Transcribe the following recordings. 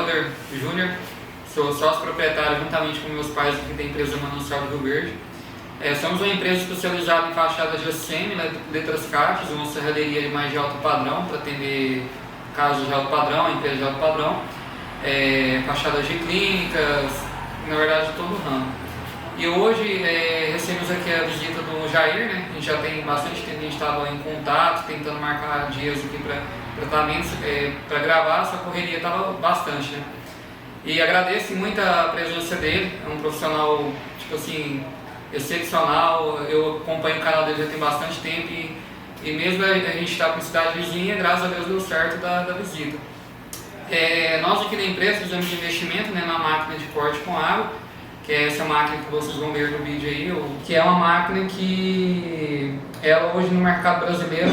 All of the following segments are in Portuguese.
Helder Júnior, sou sócio proprietário juntamente com meus pais aqui da empresa Manancial do Rio Verde. Somos uma empresa especializada em fachadas de ACM, letras caixas, uma serralheria mais de alto padrão para atender casas de alto padrão, empresas de alto padrão, fachadas de clínicas, na verdade todo o ramo. E hoje recebemos aqui a visita do Jair, né? A gente já tem bastante tempo que a gente estava em contato, tentando marcar dias aqui para tratamentos, para gravar, essa correria estava bastante, né? E agradeço muito a presença dele, é um profissional, tipo assim, excepcional. Eu acompanho o canal dele já tem bastante tempo e mesmo a gente está com cidade vizinha, graças a Deus deu certo da visita. Nós aqui na empresa fizemos investimento, né, na máquina de corte com água, que é essa máquina que vocês vão ver no vídeo aí, que é uma máquina que ela hoje no mercado brasileiro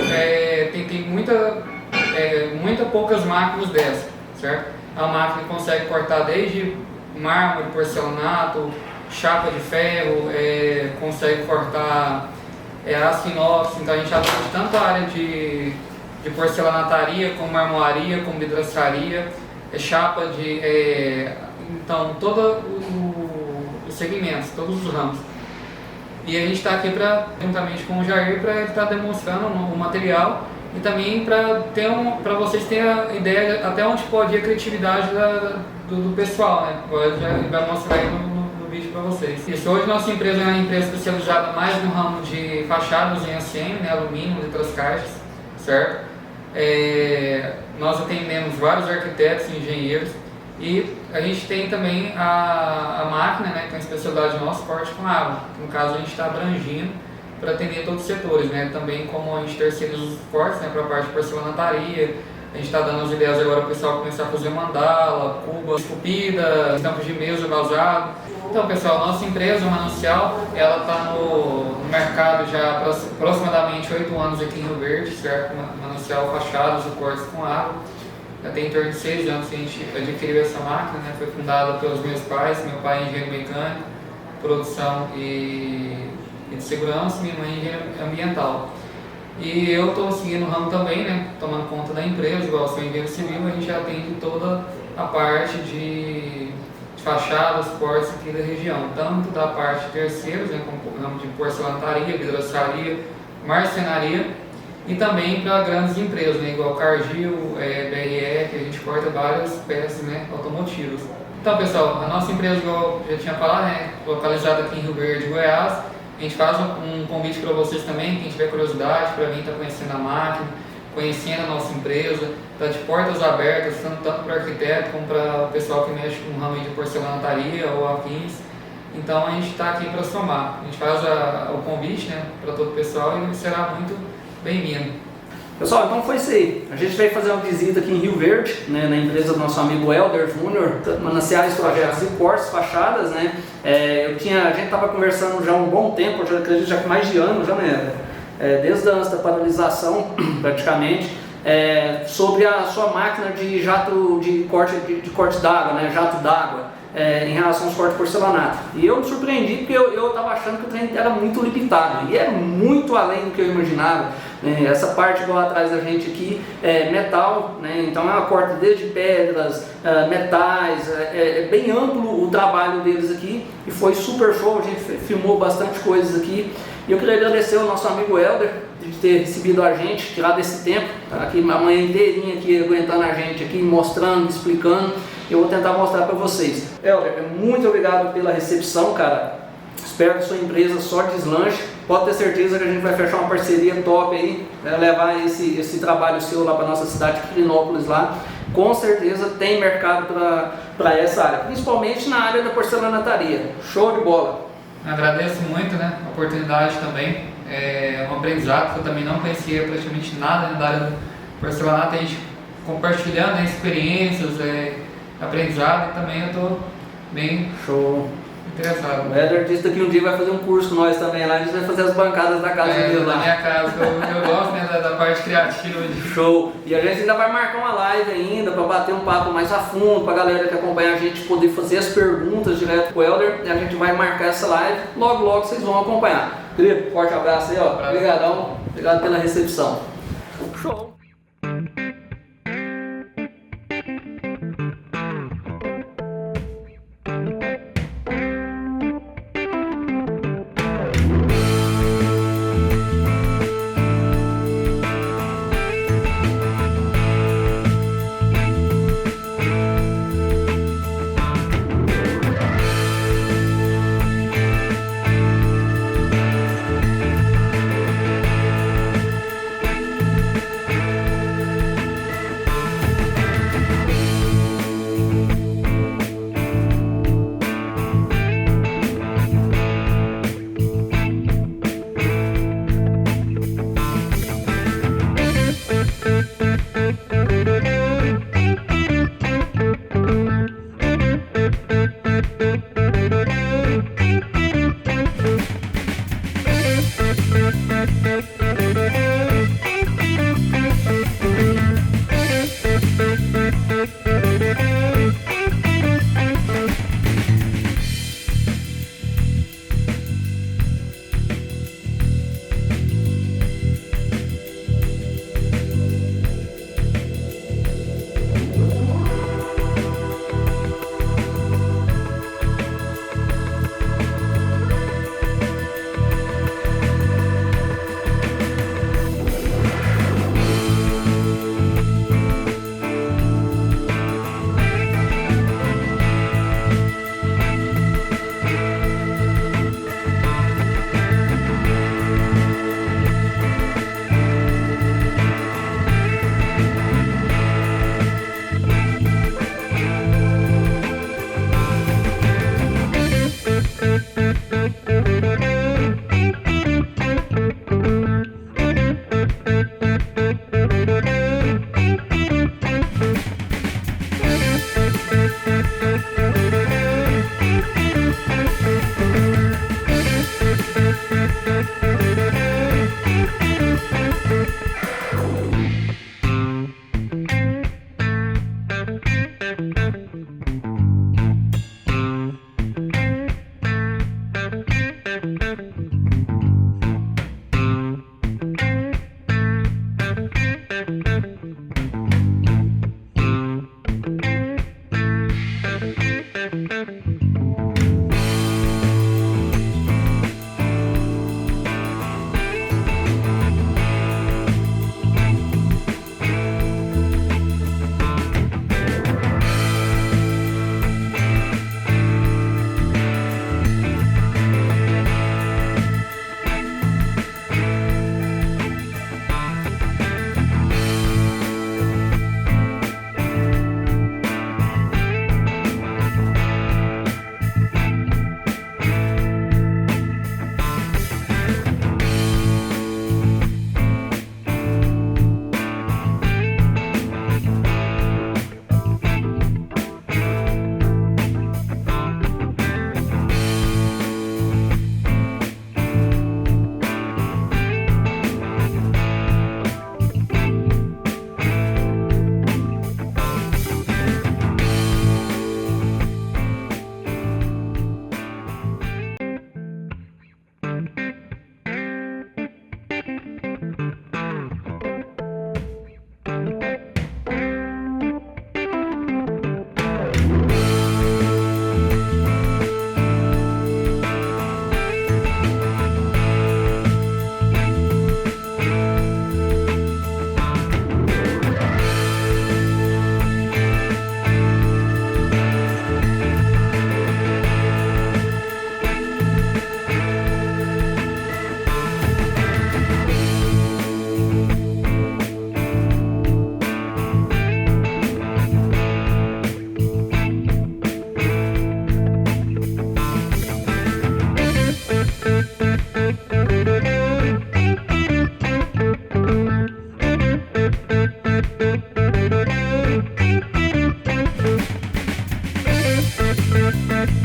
tem muita poucas máquinas dessa, certo? É uma máquina que consegue cortar desde mármore, porcelanato, chapa de ferro, consegue cortar aço inox. Então a gente atende tanto a área de porcelanataria, como marmoaria, como vidraçaria, chapa de... então todos os segmentos, todos os ramos. E a gente está aqui juntamente com o Jair para ele estar demonstrando o material e também para vocês terem a ideia até onde pode ir a criatividade do pessoal, né? Ele vai mostrar aí no vídeo para vocês. Isso, hoje nossa empresa é uma empresa especializada mais no ramo de fachadas em ACM, né? Alumínio, letras caixas, certo? Nós atendemos vários arquitetos e engenheiros e a gente tem também a máquina, né, que é a especialidade nossa, corte com água. No caso a gente está abrangindo para atender todos os setores, né? Também como a gente terceiriza os cortes, né, para a parte de porcelanaria, a gente está dando as ideias agora para o pessoal começar a fazer mandala, cuba, esculpida, estampas de mesa, vazado. Então pessoal, nossa empresa, o Manancial, ela está no mercado já há aproximadamente 8 anos aqui em Rio Verde, certo? Manancial fachadas e cortes com água. Já tem em torno de 6 anos que a gente adquiriu essa máquina, né? Foi fundada pelos meus pais, meu pai é engenheiro mecânico, produção e de segurança, minha mãe é engenheiro ambiental. E eu estou seguindo o ramo também, né? Tomando conta da empresa, igual sou engenheiro civil, a gente atende toda a parte de fachadas, portas aqui da região, tanto da parte de terceiros, né, como o ramo de porcelanataria, vidraçaria, marcenaria, e também para grandes empresas, né, igual Cargill, BRE, que a gente corta várias peças, né, automotivas. Então pessoal, a nossa empresa, igual eu já tinha falado, né, localizada aqui em Rio Verde, Goiás. A gente faz um convite para vocês também, quem tiver curiosidade para vir estar conhecendo a máquina, conhecendo a nossa empresa, está de portas abertas, tanto para arquiteto como para o pessoal que mexe com o ramo de porcelanataria ou afins. Então a gente está aqui para somar. A gente faz o convite, né, para todo o pessoal e será muito bem-vindo. Pessoal, então foi isso aí. A gente veio fazer uma visita aqui em Rio Verde, né, na empresa do nosso amigo Helder Júnior, Mananciais, projetos e cortes, fachadas, né? A gente estava conversando já há um bom tempo, eu já acredito já com mais de ano, já, né? Desde antes da paralisação, praticamente, sobre a sua máquina de jato de corte d'água, né? Jato d'água. Em relação aos cortes de porcelanato. E eu me surpreendi porque eu estava achando que o trem era muito limitado, e é muito além do que eu imaginava. Essa parte lá atrás da gente aqui é metal, né? Então ela corta desde pedras, metais, é bem amplo o trabalho deles aqui e foi super show, a gente filmou bastante coisas aqui. E eu queria agradecer ao nosso amigo Helder de ter recebido a gente, tirado esse tempo, tá aqui a manhã inteirinha aqui aguentando a gente aqui, mostrando, explicando. Eu vou tentar mostrar para vocês. Helder, muito obrigado pela recepção, cara. Espero que sua empresa só deslanche. Pode ter certeza que a gente vai fechar uma parceria top aí, né? Levar esse trabalho seu lá para nossa cidade de Quirinópolis lá. Com certeza tem mercado para essa área, principalmente na área da porcelanataria. Show de bola! Agradeço muito, né, a oportunidade também. É um aprendizado que eu também não conhecia praticamente nada, né, da área do porcelanato. A gente compartilhando, né, experiências, aprendizado, e também eu estou bem show interessado. O Helder disse que um dia vai fazer um curso com nós também lá, a gente vai fazer as bancadas da casa dele lá. Na minha casa, eu gosto, né, da parte criativa. Show! E a gente ainda vai marcar uma live ainda para bater um papo mais a fundo, para a galera que acompanha a gente poder fazer as perguntas direto com o Helder, e a gente vai marcar essa live, logo vocês vão acompanhar. Querido, forte abraço aí, ó. Obrigadão, obrigado pela recepção. Show!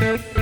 Música